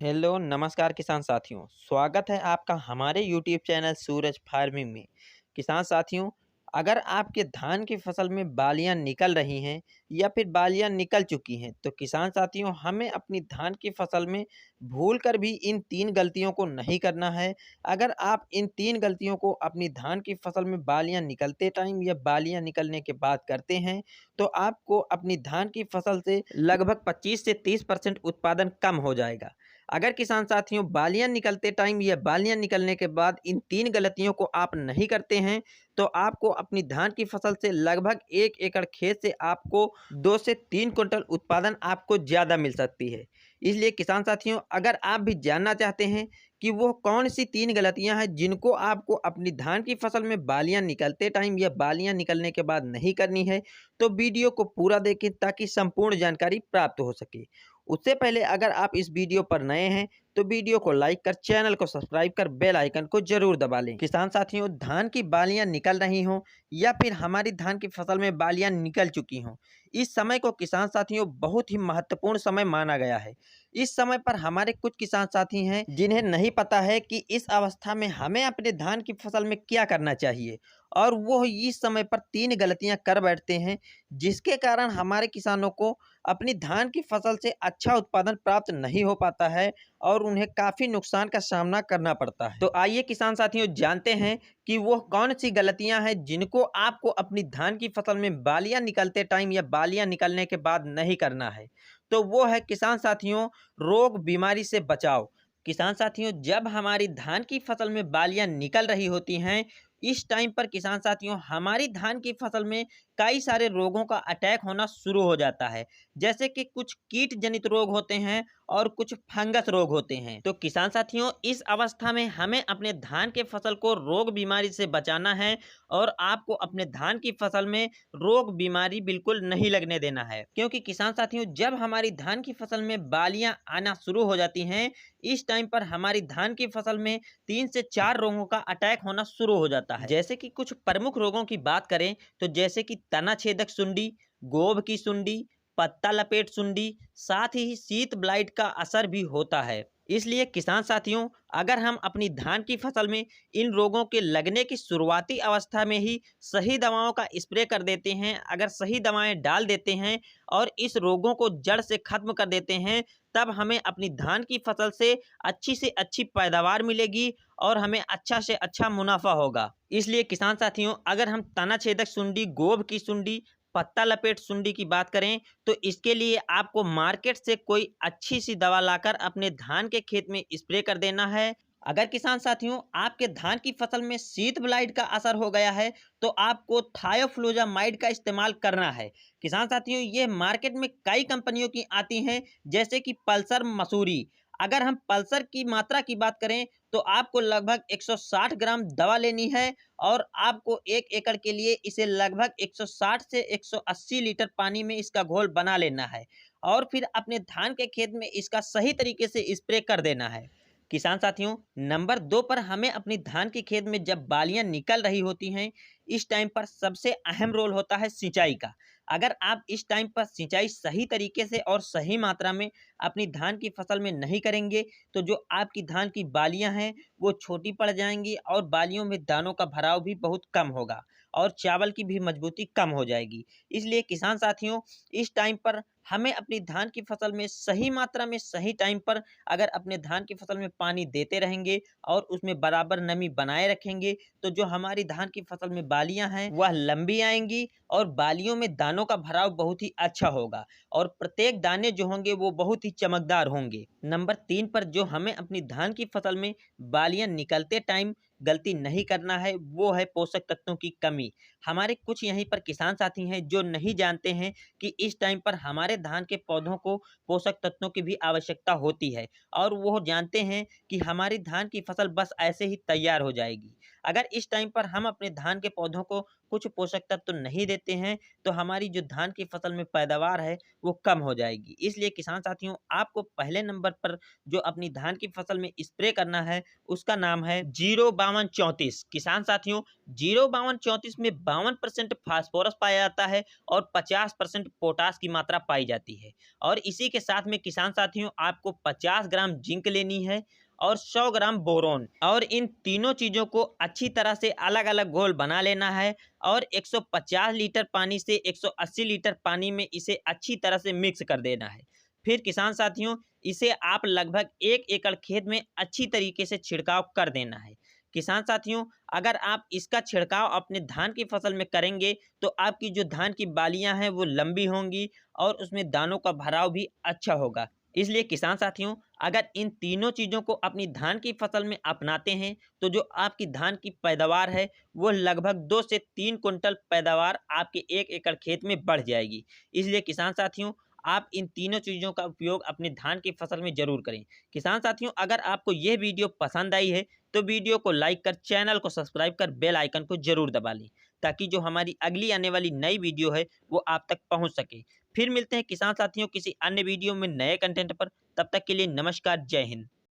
Hello नमस्कार किसान साथियों। स्वागत है आपका हमारे यूट्यूब चैनल सूरज फार्मिंग में। किसान साथियों, अगर आपके धान की फसल में बालियां निकल रही हैं या फिर बालियां निकल चुकी हैं तो किसान साथियों, हमें अपनी धान की फसल में भूल कर भी इन तीन गलतियों को नहीं करना है। अगर आप इन तीन गलतियों को अपनी धान की फसल में बालियां निकलते टाइम या बालियां निकलने के बाद करते हैं तो आपको अपनी धान की फसल से लगभग 25 से 30% उत्पादन कम हो जाएगा। अगर किसान साथियों, बालियां निकलते टाइम या बालियां निकलने के बाद इन तीन गलतियों को आप नहीं करते हैं तो आपको अपनी धान की फसल से लगभग 1 एकड़ खेत से आपको 2 से 3 क्विंटल उत्पादन आपको ज़्यादा मिल सकती है। इसलिए किसान साथियों, अगर आप भी जानना चाहते हैं कि वो कौन सी तीन गलतियां हैं जिनको आपको अपनी धान की फसल में बालियां निकलते टाइम या बालियां निकलने के बाद नहीं करनी है, तो वीडियो को पूरा देखें ताकि संपूर्ण जानकारी प्राप्त हो सके। उससे पहले अगर आप इस वीडियो पर नए हैं तो वीडियो को लाइक कर चैनल को सब्सक्राइब कर बेल आइकन को जरूर दबा लें। किसान साथियों, धान की बालियां निकल रही हों या फिर हमारी धान की फसल में बालियां निकल चुकी हों, इस समय को किसान साथियों बहुत ही महत्वपूर्ण समय माना गया है। इस समय पर हमारे कुछ किसान साथी हैं जिन्हें नहीं पता है कि इस अवस्था में हमें अपने धान की फसल में क्या करना चाहिए, और वो इस समय पर तीन गलतियां कर बैठते हैं जिसके कारण हमारे किसानों को अपनी धान की फसल से अच्छा उत्पादन प्राप्त नहीं हो पाता है और उन्हें काफ़ी नुकसान का सामना करना पड़ता है। तो आइए किसान साथियों, जानते हैं कि वो कौन सी गलतियां हैं जिनको आपको अपनी धान की फसल में बालियां निकलते टाइम या बालियां निकलने के बाद नहीं करना है। तो वो है किसान साथियों, रोग बीमारी से बचाव। किसान साथियों, जब हमारी धान की फसल में बालियां निकल रही होती हैं, इस टाइम पर किसान साथियों, हमारी धान की फसल में कई सारे रोगों का अटैक होना शुरू हो जाता है। जैसे कि कुछ कीट जनित रोग होते हैं और कुछ फंगस रोग होते हैं। तो किसान साथियों, इस अवस्था में हमें अपने धान के फसल को रोग बीमारी से बचाना है और आपको अपने धान की फसल में रोग बीमारी बिल्कुल नहीं लगने देना है। क्योंकि किसान साथियों, जब हमारी धान की फसल में बालियां आना शुरू हो जाती हैं, इस टाइम पर हमारी धान की फसल में 3 से 4 रोगों का अटैक होना शुरू हो जाता है। जैसे कि कुछ प्रमुख रोगों की बात करें तो जैसे कि तना छेदक सुंडी, गोभ की सुंडी, पत्ता लपेट सुंडी, साथ ही शीत ब्लाइट का असर भी होता है। इसलिए किसान साथियों, अगर हम अपनी धान की फसल में इन रोगों के लगने की शुरुआती अवस्था में ही सही दवाओं का स्प्रे कर देते हैं, अगर सही दवाएं डाल देते हैं और इस रोगों को जड़ से खत्म कर देते हैं, तब हमें अपनी धान की फसल से अच्छी पैदावार मिलेगी और हमें अच्छा से अच्छा मुनाफा होगा। इसलिए किसान साथियों, अगर हम तना छेदक सुंडी, गोभ की सुंडी, पत्ता लपेट सुंडी की बात करें तो इसके लिए आपको मार्केट से कोई अच्छी सी दवा लाकर अपने धान के खेत में स्प्रे कर देना है। अगर किसान साथियों, आपके धान की फसल में शीत ब्लाइट का असर हो गया है तो आपको थायोफ्लोजामाइड का इस्तेमाल करना है। किसान साथियों, ये मार्केट में कई कंपनियों की आती हैं जैसे कि पल्सर मसूरी। अगर हम पल्सर की मात्रा की बात करें तो आपको लगभग 160 ग्राम दवा लेनी है और आपको 1 एकड़ के लिए इसे लगभग 160 से 180 लीटर पानी में इसका घोल बना लेना है और फिर अपने धान के खेत में इसका सही तरीके से स्प्रे कर देना है। किसान साथियों, नंबर 2 पर हमें अपनी धान के खेत में जब बालियां निकल रही होती हैं, इस टाइम पर सबसे अहम रोल होता है सिंचाई का। अगर आप इस टाइम पर सिंचाई सही तरीके से और सही मात्रा में अपनी धान की फसल में नहीं करेंगे तो जो आपकी धान की बालियां हैं वो छोटी पड़ जाएंगी और बालियों में दानों का भराव भी बहुत कम होगा और चावल की भी मजबूती कम हो जाएगी। इसलिए किसान साथियों, इस टाइम पर हमें अपनी धान की फसल में सही मात्रा में सही टाइम पर अगर अपने धान की फसल में पानी देते रहेंगे और उसमें बराबर नमी बनाए रखेंगे तो जो हमारी धान की फसल में बालियां हैं वह लंबी आएंगी और बालियों में दानों का भराव बहुत ही अच्छा होगा और प्रत्येक दाने जो होंगे वो बहुत ही चमकदार होंगे। नंबर 3 पर जो हमें अपनी धान की फसल में बालियां निकलते टाइम गलती नहीं करना है वो है पोषक तत्वों की कमी। हमारे कुछ यहीं पर किसान साथी हैं जो नहीं जानते हैं कि इस टाइम पर हमारे धान के पौधों को पोषक तत्वों की भी आवश्यकता होती है और वो जानते हैं कि हमारी धान की फसल बस ऐसे ही तैयार हो जाएगी। अगर इस टाइम पर हम अपने धान के पौधों को कुछ पोषक तत्व नहीं देते हैं तो हमारी जो धान की फसल में पैदावार है वो कम हो जाएगी। इसलिए किसान साथियों, आपको पहले नंबर पर जो अपनी धान की फसल में स्प्रे करना है उसका नाम है 05234। किसान साथियों, 05234 में 52% फास्फोरस पाया जाता है और 50% पोटास की मात्रा पाई जाती है। और इसी के साथ में किसान साथियों, आपको 50 ग्राम जिंक लेनी है और 100 ग्राम बोरोन, और इन तीनों चीज़ों को अच्छी तरह से अलग अलग घोल बना लेना है और 150 लीटर पानी से 180 लीटर पानी में इसे अच्छी तरह से मिक्स कर देना है। फिर किसान साथियों, इसे आप लगभग 1 एकड़ खेत में अच्छी तरीके से छिड़काव कर देना है। किसान साथियों, अगर आप इसका छिड़काव अपने धान की फसल में करेंगे तो आपकी जो धान की बालियां हैं वो लंबी होंगी और उसमें दानों का भराव भी अच्छा होगा। इसलिए किसान साथियों, अगर इन तीनों चीज़ों को अपनी धान की फसल में अपनाते हैं तो जो आपकी धान की पैदावार है वो लगभग 2 से 3 कुंटल पैदावार आपके 1 एकड़ खेत में बढ़ जाएगी। इसलिए किसान साथियों, आप इन तीनों चीज़ों का उपयोग अपने धान की फसल में ज़रूर करें। किसान साथियों, अगर आपको यह वीडियो पसंद आई है तो वीडियो को लाइक कर, चैनल को सब्सक्राइब कर, बेल आइकन को ज़रूर दबा लें ताकि जो हमारी अगली आने वाली नई वीडियो है वो आप तक पहुंच सके। फिर मिलते हैं किसान साथियों किसी अन्य वीडियो में नए कंटेंट पर। तब तक के लिए नमस्कार, जय हिंद।